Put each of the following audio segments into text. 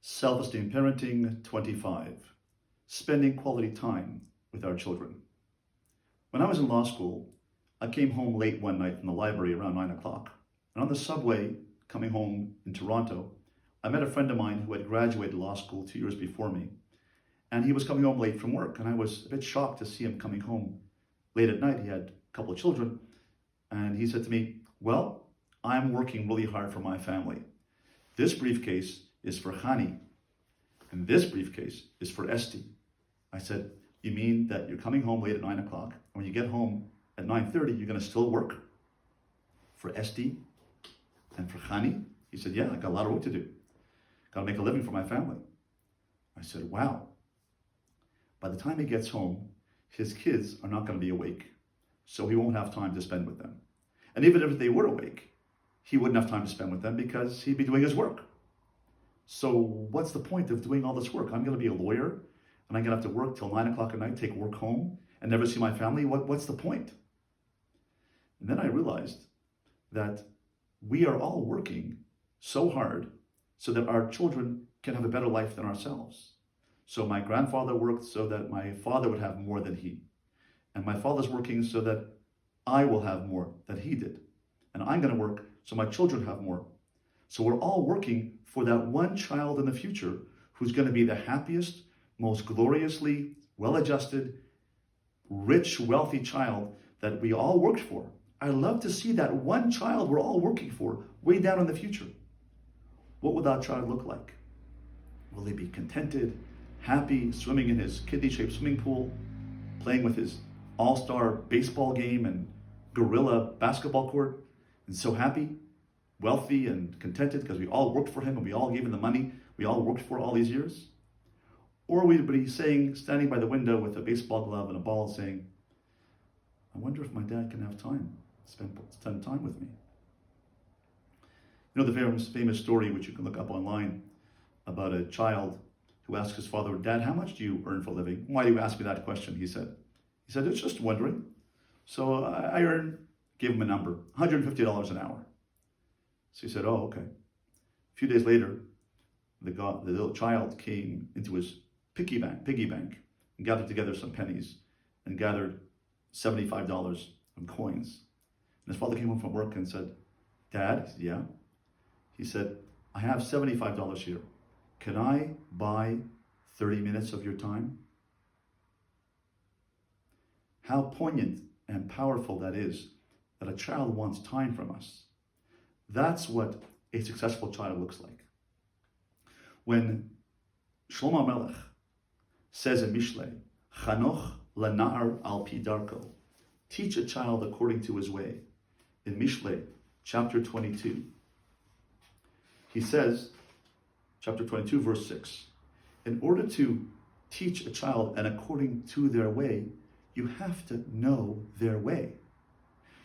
Self-Esteem Parenting 25, Spending Quality Time with Our Children. When I was in law school, I came home late one night from the library around 9 o'clock. And on the subway, coming home in Toronto, I met a friend of mine who had graduated law school 2 years before me. And he was coming home late from work, and I was a bit shocked to see him coming home late at night. He had a couple of children, and he said to me, "Well, I'm working really hard for my family. This briefcase is for Hani, and this briefcase is for Esteem." I said, "You mean that you're coming home late at 9 o'clock, and when you get home at 9:30, you're going to still work for Esteem and for Hani?" He said, "Yeah, I got a lot of work to do. Got to make a living for my family." I said, "Wow." By the time he gets home, his kids are not going to be awake, so he won't have time to spend with them. And even if they were awake, he wouldn't have time to spend with them because he'd be doing his work. So what's the point of doing all this work? I'm going to be a lawyer, and I'm going to have to work till 9 o'clock at night, take work home, and never see my family? What's the point? And then I realized that we are all working so hard so that our children can have a better life than ourselves. So my grandfather worked so that my father would have more than he. And my father's working so that I will have more than he did. And I'm going to work so my children have more. So we're all working for that one child in the future who's going to be the happiest, most gloriously well-adjusted, rich, wealthy child that we all worked for. I love to see that one child we're all working for way down in the future. What will that child look like? Will he be contented, happy, swimming in his kidney-shaped swimming pool, playing with his all-star baseball game and gorilla basketball court, and so happy, wealthy, and contented because we all worked for him and we all gave him the money we all worked for all these years? Or we'd be standing by the window with a baseball glove and a ball saying, "I wonder if my dad can have time, spend time with me." You know the famous story, which you can look up online, about a child who asked his father, "Dad, how much do you earn for a living?" "Why do you ask me that question?" He said, "It's just wondering." "So I gave him a number, $150 an hour. So he said, "Oh, okay." A few days later, the little child came into his piggy bank, and gathered together some pennies and gathered $75 in coins. And his father came home from work and said, "Dad?" He said, "Yeah." He said, "I have $75 here. Can I buy 30 minutes of your time?" How poignant and powerful that is, that a child wants time from us. That's what a successful child looks like. When Shlomo Melech says in Mishlei, "Chanoch lana'ar al pi darko," teach a child according to his way. In Mishlei, chapter 22, he says, chapter 22, verse 6, in order to teach a child and according to their way, you have to know their way.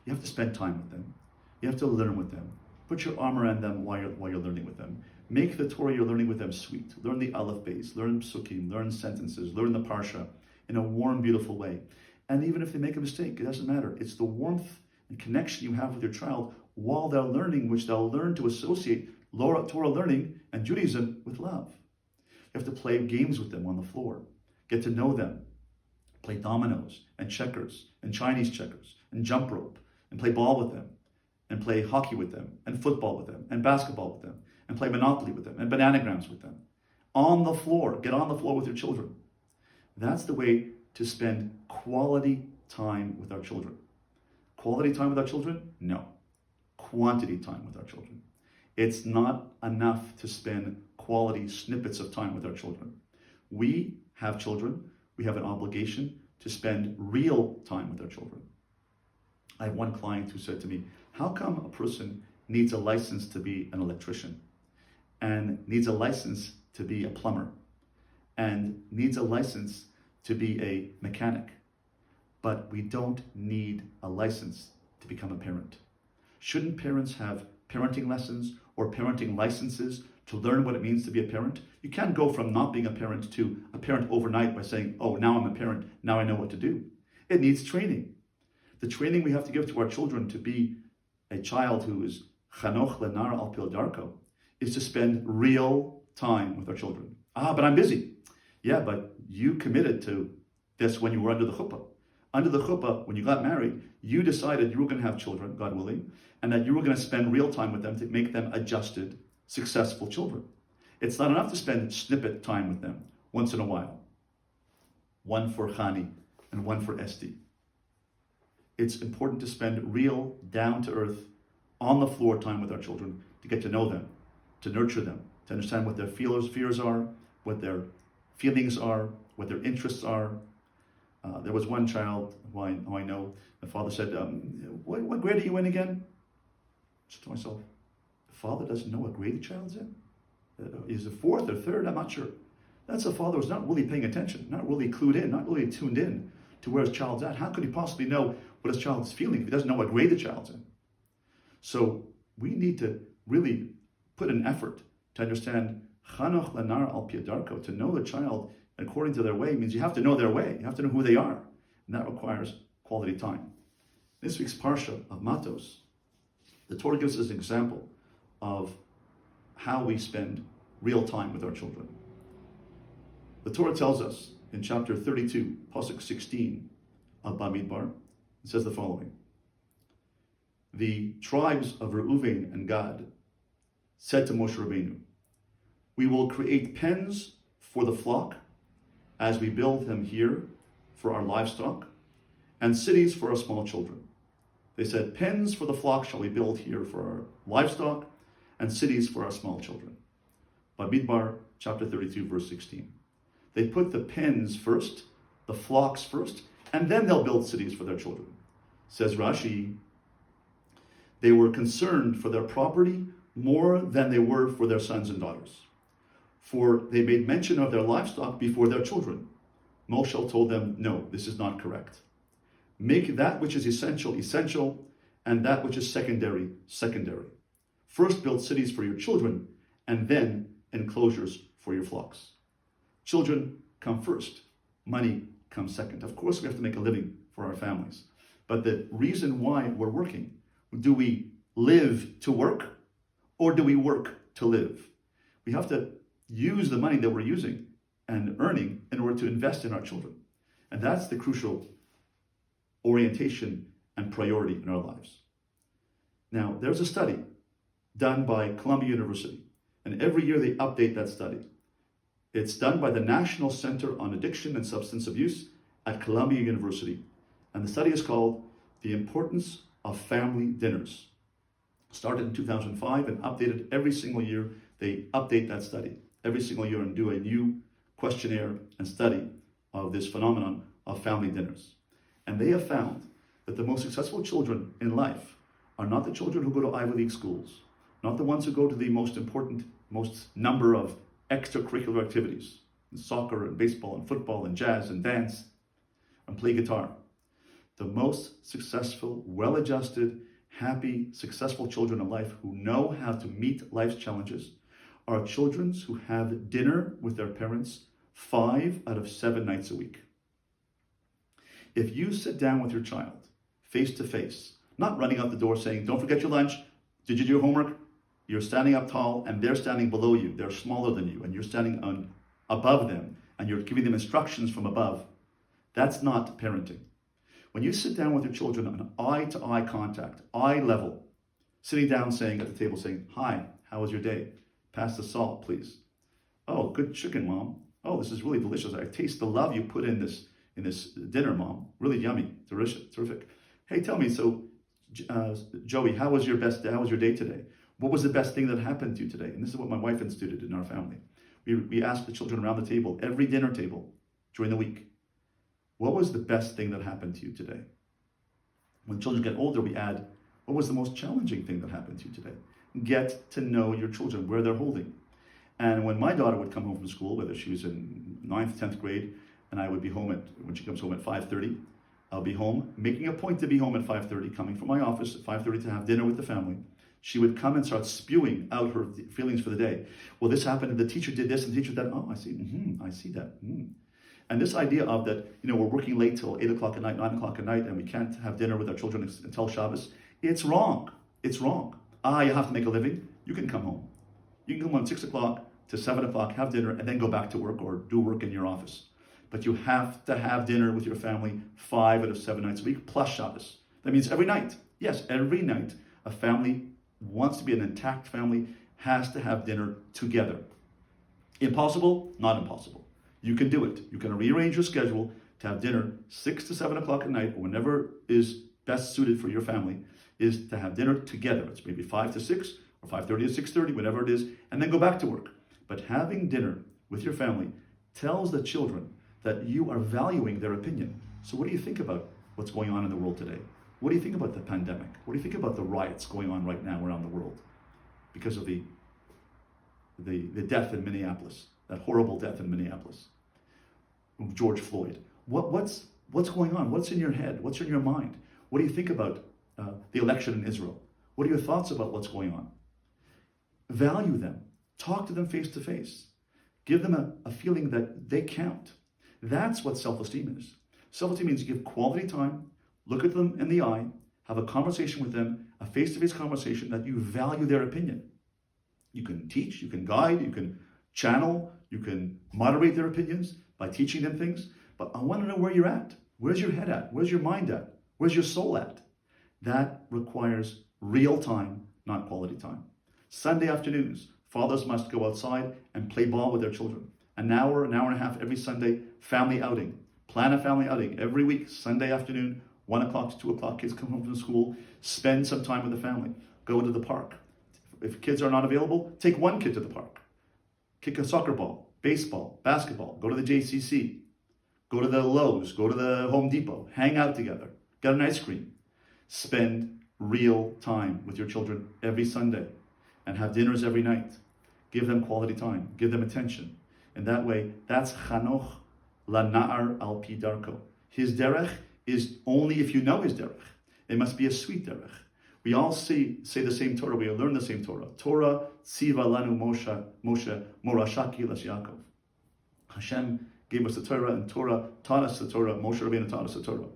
You have to spend time with them. You have to learn with them. Put your arm around them while you're learning with them. Make the Torah you're learning with them sweet. Learn the Aleph Beis, learn Psukim, learn sentences, learn the Parsha in a warm, beautiful way. And even if they make a mistake, it doesn't matter. It's the warmth and connection you have with your child while they're learning, which they'll learn to associate Torah learning and Judaism with love. You have to play games with them on the floor. Get to know them. Play dominoes and checkers and Chinese checkers and jump rope and play ball with them and play hockey with them and football with them and basketball with them and play Monopoly with them and bananagrams with them. On the floor. Get on the floor with your children. That's the way to spend quality time with our children. Quality time with our children? No. Quantity time with our children. It's not enough to spend quality snippets of time with our children. We have children. We have an obligation to spend real time with our children. I have one client who said to me, "How come a person needs a license to be an electrician and needs a license to be a plumber and needs a license to be a mechanic, but we don't need a license to become a parent? Shouldn't parents have parenting lessons or parenting licenses to learn what it means to be a parent? You can't go from not being a parent to a parent overnight by saying, 'Oh, now I'm a parent, now I know what to do.' It needs training. The training we have to give to our children to be a child who is chanoch lenar al pil darko is to spend real time with our children. But I'm busy. Yeah, but you committed to this when you were under the chuppah. Under the chuppah, when you got married, you decided you were going to have children, God willing, and that you were going to spend real time with them to make them adjusted, successful children. It's not enough to spend snippet time with them once in a while. One for Chani and one for Esti. It's important to spend real, down-to-earth, on-the-floor time with our children to get to know them, to nurture them, to understand what their fears are, what their feelings are, what their interests are. There was one child who I know, the father said, what grade are you in again? I said to myself, the father doesn't know what grade the child's in? Is it fourth or third? I'm not sure. That's a father who's not really paying attention, not really clued in, not really tuned in to where his child's at. How could he possibly know what his child is feeling if he doesn't know what grade the child's in? So we need to really put an effort to understand Chanoch lanar al pi darko. To know the child according to their way means you have to know their way. You have to know who they are. And that requires quality time. This week's Parsha of Matos, the Torah gives us an example of how we spend real time with our children. The Torah tells us in chapter 32, Pasuk 16 of Bamidbar, it says the following. The tribes of Reuven and Gad said to Moshe Rabbeinu, we will create pens for the flock as we build them here for our livestock, and cities for our small children. They said, pens for the flock shall we build here for our livestock, and cities for our small children. Bamidbar, chapter 32, verse 16. They put the pens first, the flocks first, and then they'll build cities for their children. Says Rashi, they were concerned for their property more than they were for their sons and daughters. For they made mention of their livestock before their children. Moshe told them, no, this is not correct. Make that which is essential, essential, and that which is secondary, secondary. First build cities for your children, and then enclosures for your flocks. Children come first. Money comes second. Of course, we have to make a living for our families. But the reason why we're working, do we live to work, or do we work to live? We have to use the money that we're using and earning in order to invest in our children. And that's the crucial orientation and priority in our lives. Now, there's a study done by Columbia University, and every year they update that study. It's done by the National Center on Addiction and Substance Abuse at Columbia University, and the study is called The Importance of Family Dinners. Started in 2005 and updated every single year. They update that study every single year and do a new questionnaire and study of this phenomenon of family dinners. And they have found that the most successful children in life are not the children who go to Ivy League schools, not the ones who go to the most important, most number of extracurricular activities, soccer and baseball and football and jazz and dance and play guitar. The most successful, well-adjusted, happy, successful children in life who know how to meet life's challenges are children who have dinner with their parents 5 out of 7 nights a week. If you sit down with your child face to face, not running out the door saying, don't forget your lunch, did you do your homework? You're standing up tall and they're standing below you. They're smaller than you and you're standing above them and you're giving them instructions from above. That's not parenting. When you sit down with your children on eye-to-eye contact, eye level, sitting down saying at the table saying, hi, how was your day? Pass the salt, please. Oh, good chicken, Mom. Oh, this is really delicious. I taste the love you put in this dinner, Mom. Really yummy, terrific. Hey, tell me, so Joey, how was your day today? What was the best thing that happened to you today? And this is what my wife instituted in our family. We asked the children around the table, every dinner table during the week, what was the best thing that happened to you today? When children get older, we add, what was the most challenging thing that happened to you today? Get to know your children, where they're holding. And when my daughter would come home from school, whether she was in 9th, 10th grade, and I would be home when she comes home at 5:30, I'll be home, making a point to be home at 5:30, coming from my office at 5:30 to have dinner with the family. She would come and start spewing out her feelings for the day. Well, this happened, and the teacher did this, and the teacher did that. Oh, I see. I see that. And this idea of that, we're working late till 8 o'clock at night, 9 o'clock at night, and we can't have dinner with our children until Shabbos. It's wrong. It's wrong. You have to make a living. You can come home. You can come home at 6 o'clock to 7 o'clock, have dinner, and then go back to work or do work in your office. But you have to have dinner with your family 5 out of 7 nights a week, plus Shabbos. That means every night. Yes, every night a family wants to be an intact family, has to have dinner together. Impossible? Not impossible. You can do it. You can rearrange your schedule to have dinner 6 to 7 o'clock at night, or whenever is best suited for your family, is to have dinner together. It's maybe 5 to 6 or 5:30 to 6:30, whatever it is, and then go back to work. But having dinner with your family tells the children that you are valuing their opinion. So what do you think about what's going on in the world today? What do you think about the pandemic? What do you think about the riots going on right now around the world because of the death in Minneapolis, that horrible death in Minneapolis, George Floyd? What's going on? What's in your head? What's in your mind? What do you think about the election in Israel? What are your thoughts about what's going on? Value them. Talk to them face to face. Give them a feeling that they count. That's what self-esteem is. Self-esteem means you give quality time, look at them in the eye, have a conversation with them, a face-to-face conversation that you value their opinion. You can teach, you can guide, you can channel, you can moderate their opinions by teaching them things. But I want to know where you're at. Where's your head at? Where's your mind at? Where's your soul at? That requires real time, not quality time. Sunday afternoons, fathers must go outside and play ball with their children. An hour and a half every Sunday, family outing. Plan a family outing every week, Sunday afternoon, 1 o'clock to 2 o'clock, kids come home from school, spend some time with the family, go to the park. If kids are not available, take one kid to the park. Kick a soccer ball, baseball, basketball, go to the JCC, go to the Lowe's, go to the Home Depot, hang out together, get an ice cream. Spend real time with your children every Sunday and have dinners every night. Give them quality time, give them attention. And that way, that's Chanoch Lana'ar al pi darko. His derech is only if you know his derech. It must be a sweet derech. We all say the same Torah, we all learn the same Torah. Torah tziva lanu Moshe morashaki las Yaakov. Hashem gave us the Torah, and Torah taught us the Torah. Moshe Rabbeinu taught us the Torah.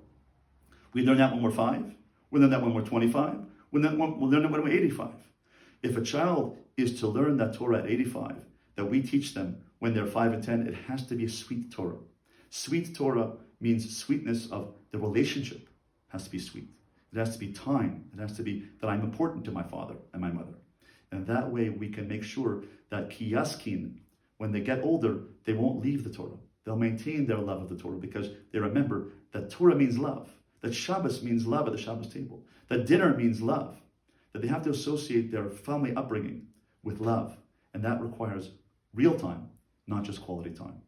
We learn that when we're 5. We learn that when we're 25. We'll learn that when we're 85. If a child is to learn that Torah at 85, that we teach them when they're 5 and 10, it has to be a sweet Torah. Sweet Torah means sweetness of the relationship. It has to be sweet. It has to be time. It has to be that I'm important to my father and my mother. And that way we can make sure that kiyaskin, when they get older, they won't leave the Torah. They'll maintain their love of the Torah because they remember that Torah means love, that Shabbos means love at the Shabbos table, that dinner means love, that they have to associate their family upbringing with love. And that requires real time, not just quality time.